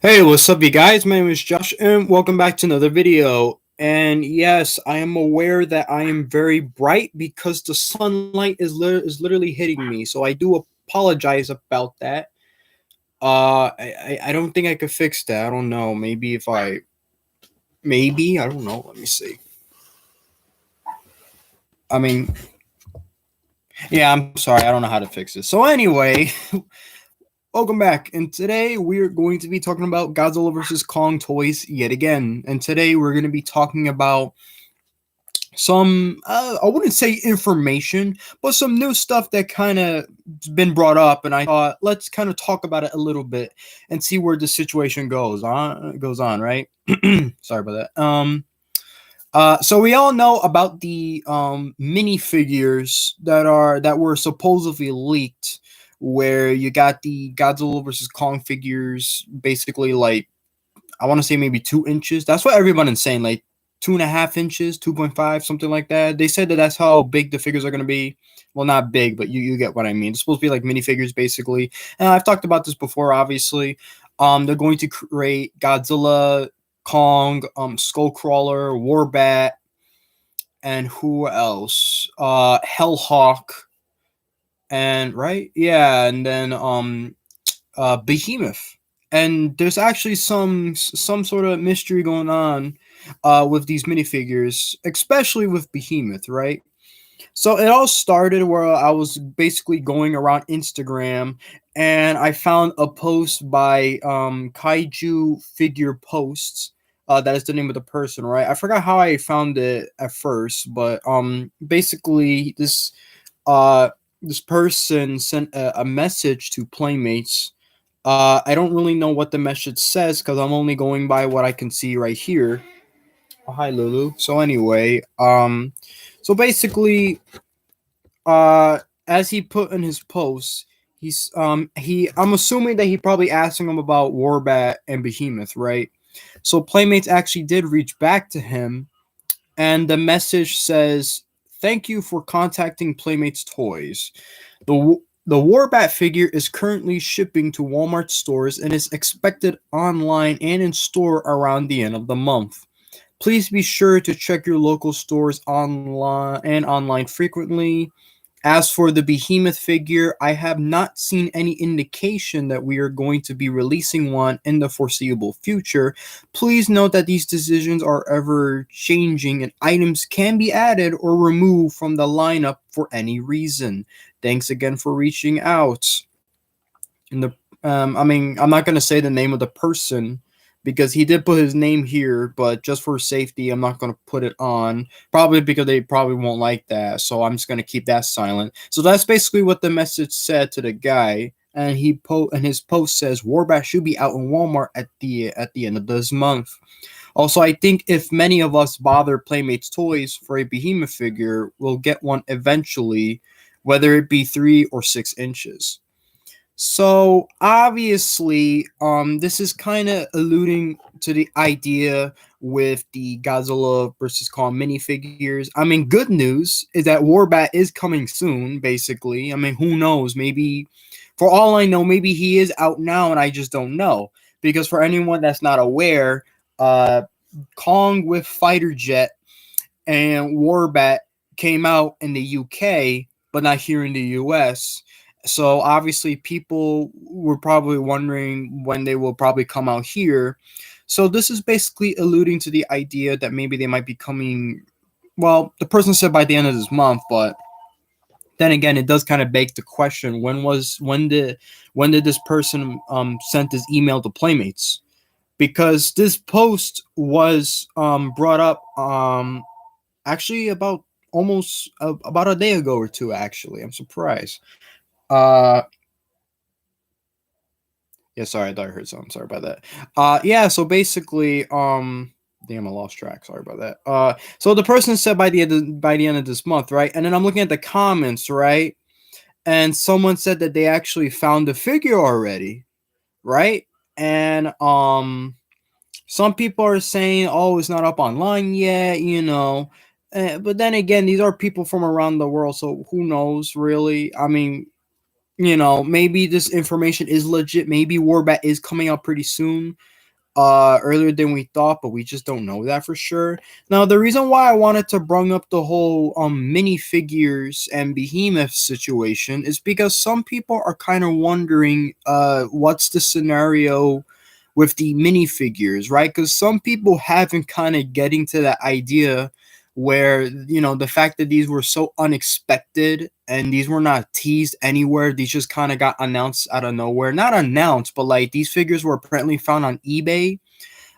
Hey, what's up, you guys? My name is Josh, and welcome back to another video. And yes, I am aware that I am very bright because the sunlight is literally hitting me. So I do apologize about that. I don't think I could fix that. I don't know. Maybe I don't know. Let me see. I mean, yeah, I'm sorry. I don't know how to fix this. So anyway, welcome back, and today we are going to be talking about Godzilla vs Kong toys yet again. And today we're going to be talking about some I wouldn't say information, but some new stuff that kind of been brought up, and I thought let's kind of talk about it a little bit and see where the situation goes on, right? Sorry about that. So we all know about the minifigures that were supposedly leaked, where you got the Godzilla versus Kong figures, basically like I want to say maybe 2 inches. That's what everybody's saying, like 2.5 inches, 2.5, something like that. They said that that's how big the figures are going to be. Well, not big, but you get what I mean. It's supposed to be like minifigures, basically. And I've talked about this before, obviously. They're going to create Godzilla, Kong, Skullcrawler, Warbat, and who else? Hellhawk, and right, yeah, and then Behemoth. And there's actually some sort of mystery going on with these minifigures, especially with Behemoth, right? So it all started where I was basically going around Instagram and I found a post by Kaiju Figure Posts. That is the name of the person, right? I forgot how I found it at first, but basically uh this person sent a message to Playmates. I don't really know what the message says because I'm only going by what I can see right here. Oh, hi, Lulu. So anyway, so basically, as he put in his post, I'm assuming that he probably asking him about Warbat and Behemoth, right? So Playmates actually did reach back to him, and the message says, "Thank you for contacting Playmates Toys. The Warbat figure is currently shipping to Walmart stores and is expected online and in store around the end of the month. Please be sure to check your local stores online frequently. As for the Behemoth figure, I have not seen any indication that we are going to be releasing one in the foreseeable future. Please note that these decisions are ever changing and items can be added or removed from the lineup for any reason. Thanks again for reaching out." And I mean, I'm not gonna say the name of the person because he did put his name here, but just for safety, I'm not gonna put it on. Probably because they probably won't like that, so I'm just gonna keep that silent. So that's basically what the message said to the guy, and his post says Warbat should be out in Walmart at the end of this month. Also, I think if many of us bother Playmates Toys for a Behemoth figure, we'll get one eventually, whether it be 3 or 6 inches. So obviously, this is kind of alluding to the idea with the Godzilla versus Kong minifigures. I mean, good news is that Warbat is coming soon. Basically, I mean, who knows? Maybe, for all I know, maybe he is out now, and I just don't know. Because for anyone that's not aware, uh, Kong with fighter jet and Warbat came out in the UK, but not here in the US. So obviously, people were probably wondering when they will probably come out here. So this is basically alluding to the idea that maybe they might be coming. Well, the person said by the end of this month, but then again, it does kind of beg the question: when did this person sent this email to Playmates? Because this post was brought up actually about a day ago or two. Actually, I'm surprised. Uh, yeah, sorry, I thought I heard something. Sorry about that. Yeah. So basically, damn, I lost track. Sorry about that. So the person said by the end of this month, right? And then I'm looking at the comments, right? And someone said that they actually found the figure already, right? And some people are saying, "Oh, it's not up online yet," you know. But then again, these are people from around the world, so who knows, really? I mean, maybe this information is legit. Maybe Warbat is coming out pretty soon, earlier than we thought, but we just don't know that for sure. Now, the reason why I wanted to bring up the whole minifigures and Behemoth situation is because some people are kind of wondering what's the scenario with the minifigures, right? Because some people haven't kind of getting to that idea where the fact that these were so unexpected and these were not teased anywhere, these just kind of got announced out of nowhere. Not announced, but like these figures were apparently found on eBay,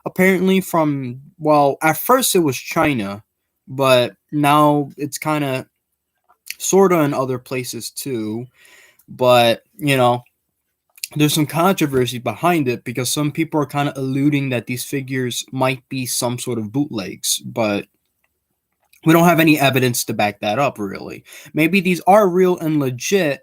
apparently from, well, at first it was China, but now it's kind of sort of in other places too. But there's some controversy behind it because some people are kind of alluding that these figures might be some sort of bootlegs, but we don't have any evidence to back that up, really. Maybe these are real and legit,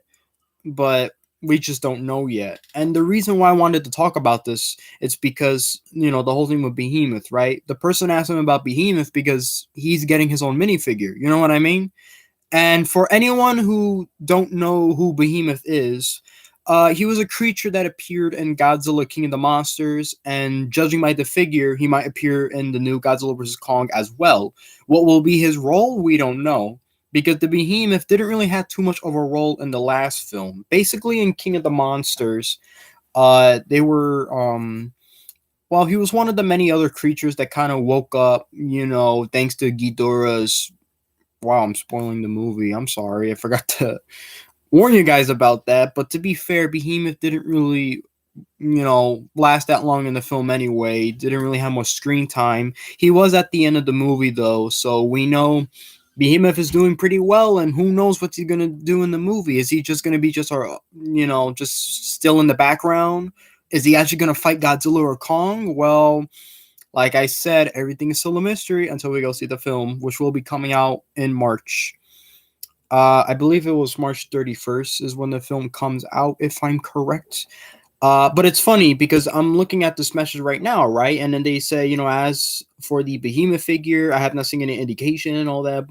but we just don't know yet. And the reason why I wanted to talk about this is because, the whole thing with Behemoth, right? The person asked him about Behemoth because he's getting his own minifigure. You know what I mean? And for anyone who don't know who Behemoth is, he was a creature that appeared in Godzilla King of the Monsters, and judging by the figure, he might appear in the new Godzilla vs. Kong as well. What will be his role? We don't know. Because the Behemoth didn't really have too much of a role in the last film. Basically, in King of the Monsters, they were, well, he was one of the many other creatures that kind of woke up, thanks to Ghidorah's. Wow, I'm spoiling the movie. I'm sorry. I forgot to warn you guys about that. But to be fair, Behemoth didn't really, last that long in the film anyway. Didn't really have much screen time. He was at the end of the movie, though. So we know Behemoth is doing pretty well, and who knows what he's going to do in the movie. Is he just going to be just, just still in the background? Is he actually going to fight Godzilla or Kong? Well, like I said, everything is still a mystery until we go see the film, which will be coming out in March. I believe it was March 31st is when the film comes out, if I'm correct. But it's funny because I'm looking at this message right now, right? And then they say, as for the Behemoth figure, I have not seen any indication and all that.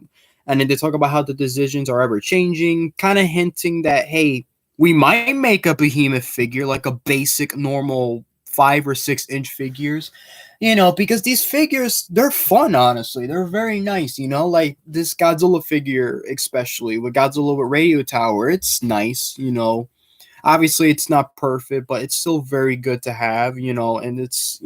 And then they talk about how the decisions are ever changing, kind of hinting that, hey, we might make a Behemoth figure, like a basic, normal 5 or 6 inch figures, because these figures, they're fun, honestly. They're very nice, like this Godzilla figure, especially with Godzilla with Radio Tower. It's nice, Obviously, it's not perfect, but it's still very good to have, and it's,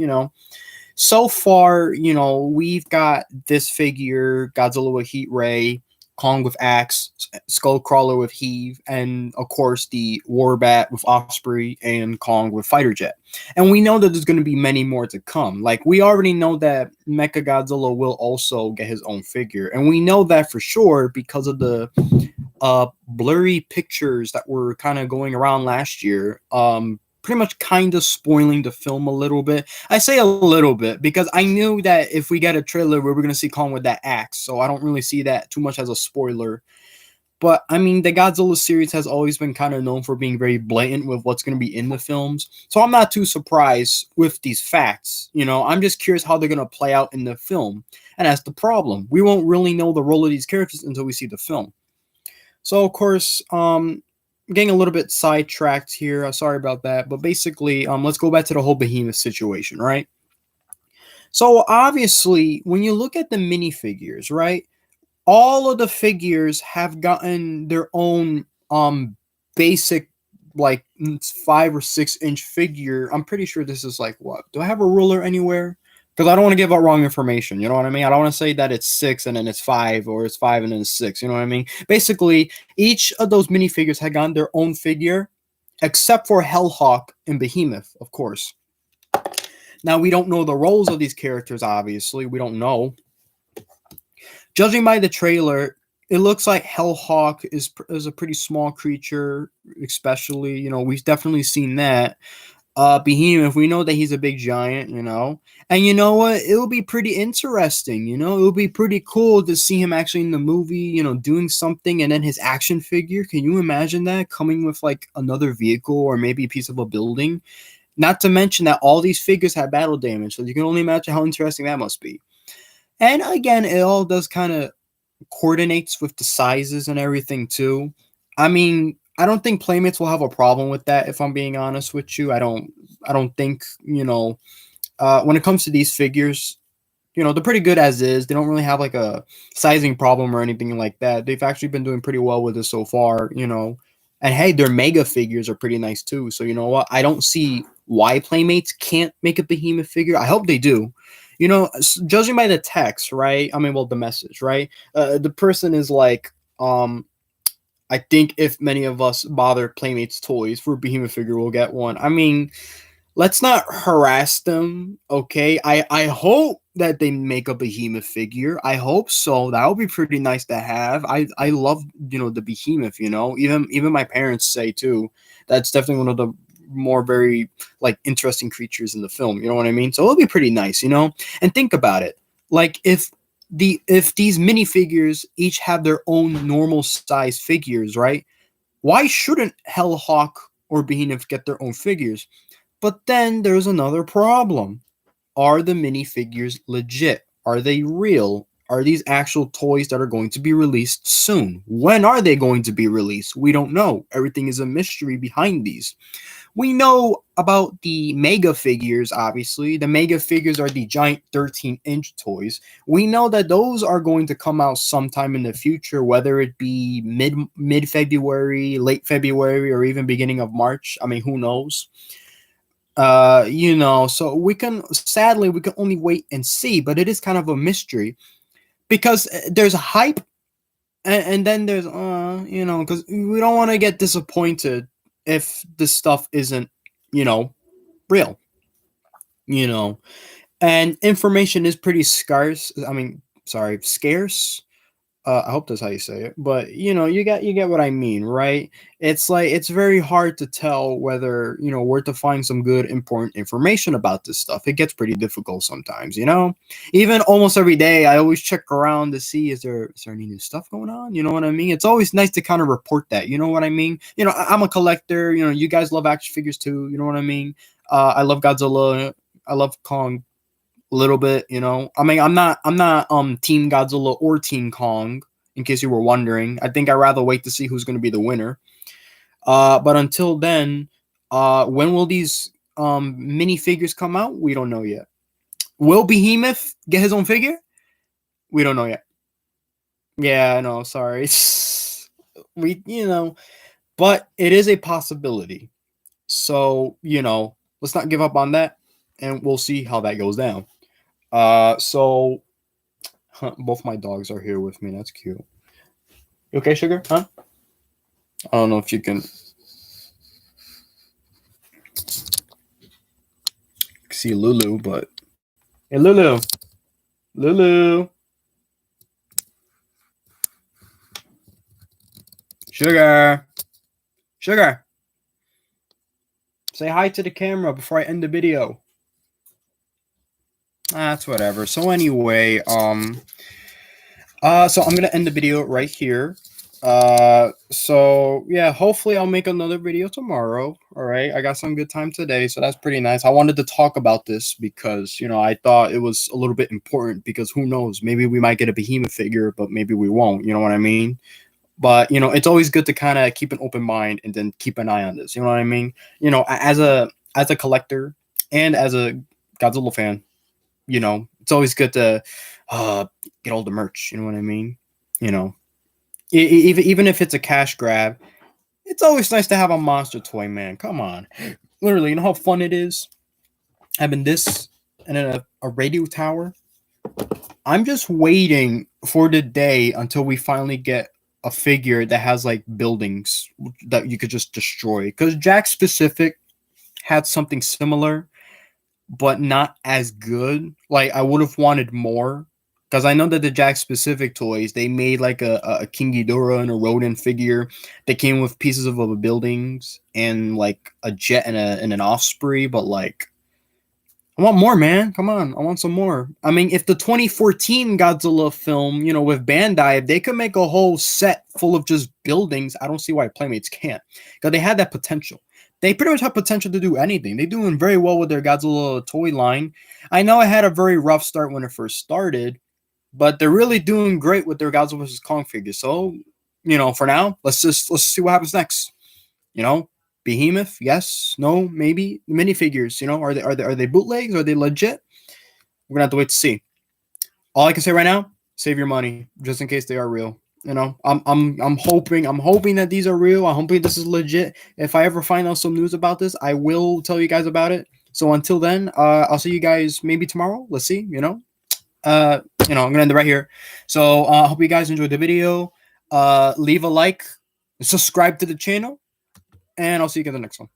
so far, we've got this figure, Godzilla with Heat Ray, Kong with Axe, Skullcrawler with Heave, and of course the Warbat with Osprey and Kong with Fighter Jet. And we know that there's going to be many more to come. Like, we already know that Mechagodzilla will also get his own figure, and we know that for sure because of the blurry pictures that were kind of going around last year, pretty much kind of spoiling the film a little bit. I say a little bit because I knew that if we get a trailer where we're going to see Kong with that axe, so I don't really see that too much as a spoiler. But I mean, the Godzilla series has always been kind of known for being very blatant with what's going to be in the films, so I'm not too surprised with these facts. I'm just curious how they're going to play out in the film, and that's the problem. We won't really know the role of these characters until we see the film. So, of course, getting a little bit sidetracked here. Sorry about that. But basically, let's go back to the whole Behemoth situation, right? So, obviously, when you look at the minifigures, right, all of the figures have gotten their own basic, like, 5 or 6 inch figure. I'm pretty sure this is like, what? Do I have a ruler anywhere? Because I don't want to give out wrong information. You know what I mean? I don't want to say that it's 6 and then it's 5, or it's 5 and then it's 6. You know what I mean? Basically, each of those minifigures had gotten their own figure, except for Hellhawk and Behemoth, of course. Now, we don't know the roles of these characters, obviously. We don't know. Judging by the trailer, it looks like Hellhawk is a pretty small creature, especially, we've definitely seen that. Behemoth, we know that he's a big giant, and you know what? It'll be pretty interesting, it'll be pretty cool to see him actually in the movie, doing something, and then his action figure. Can you imagine that coming with like another vehicle or maybe a piece of a building? Not to mention that all these figures have battle damage, so you can only imagine how interesting that must be. And again, it all does kind of coordinates with the sizes and everything too. I mean, I don't think Playmates will have a problem with that. If I'm being honest with you, I don't think when it comes to these figures, they're pretty good as is. They don't really have like a sizing problem or anything like that. They've actually been doing pretty well with it so far. And hey, their mega figures are pretty nice too. So you know what? I don't see why Playmates can't make a Behemoth figure. I hope they do. Judging by the text, right? I mean, well, the message, right? The person is like, I think if many of us bother Playmates toys for Behemoth figure, we'll get one. I mean, let's not harass them, okay? I hope that they make a Behemoth figure. I hope so. That would be pretty nice to have. I love the Behemoth. Even my parents say too. That's definitely one of the more very like interesting creatures in the film. You know what I mean? So it'll be pretty nice. And think about it. Like if these minifigures each have their own normal size figures, right? Why shouldn't Hellhawk or Behemoth get their own figures? But then there's another problem. Are the minifigures legit? Are they real? Are these actual toys that are going to be released soon? When are they going to be released? We don't know. Everything is a mystery behind these. We know about the mega figures, obviously. The mega figures are the giant 13-inch toys. We know that those are going to come out sometime in the future, whether it be mid-February, late February, or even beginning of March. I mean, who knows? So sadly we can only wait and see, but it is kind of a mystery because there's hype and then there's because we don't want to get disappointed if this stuff isn't real. And information is pretty scarce. I mean, sorry, scarce. I hope that's how you say it, but you get what I mean, right? It's like it's very hard to tell whether where to find some good important information about this stuff. It gets pretty difficult sometimes. Even almost every day, I always check around to see is there any new stuff going on. You know what I mean? It's always nice to kind of report that. You know what I mean? I'm a collector. You guys love action figures too. You know what I mean? I love Godzilla. I love Kong a little bit. I mean, I'm not Team Godzilla or Team Kong, in case you were wondering. I think I'd rather wait to see who's going to be the winner. But until then, when will these minifigures come out? We don't know yet. Will Behemoth get his own figure? We don't know yet. Yeah, no, sorry. But it is a possibility. So, let's not give up on that, and we'll see how that goes down. So both my dogs are here with me. That's cute. You okay, Sugar? Huh? I don't know if you can see Lulu, but hey, Lulu, Lulu, Sugar, Sugar. Say hi to the camera before I end the video. That's whatever. So anyway, so I'm gonna end the video right here. So yeah, hopefully I'll make another video tomorrow. All right, I got some good time today, so that's pretty nice. I wanted to talk about this because I thought it was a little bit important, because who knows, maybe we might get a Behemoth figure, but maybe we won't. You know what I mean? But it's always good to kind of keep an open mind and then keep an eye on this. You know what I mean? As a collector and as a Godzilla fan, it's always good to get all the merch. You know what I mean? Even if it's a cash grab, it's always nice to have a monster toy, man. Come on. Literally, you know how fun it is having this and a radio tower? I'm just waiting for the day until we finally get a figure that has like buildings that you could just destroy. Because Jack Specific had something similar, but not as good. Like, I would have wanted more. Because I know that the Jack Specific toys, they made like a King Ghidorah and a Rodent figure that came with pieces of buildings and like a jet and an Osprey. But like, I want more, man. Come on, I want some more. I mean, if the 2014 Godzilla film, with Bandai, if they could make a whole set full of just buildings, I don't see why Playmates can't. Because they had that potential. They pretty much have potential to do anything. They're doing very well with their Godzilla toy line. I know it had a very rough start when it first started, but they're really doing great with their Godzilla vs Kong figures. So, for now, let's see what happens next. You know, Behemoth, yes, no, maybe. Minifigures, you know, are they bootlegs? Are they legit? We're gonna have to wait to see. All I can say right now, save your money just in case they are real. You know, I'm hoping that these are real. I'm hoping this is legit. If I ever find out some news about this, I will tell you guys about it. So until then, I'll see you guys maybe tomorrow. Let's see. I'm gonna end it right here. So I hope you guys enjoyed the video. Leave a like, subscribe to the channel, and I'll see you guys in the next one.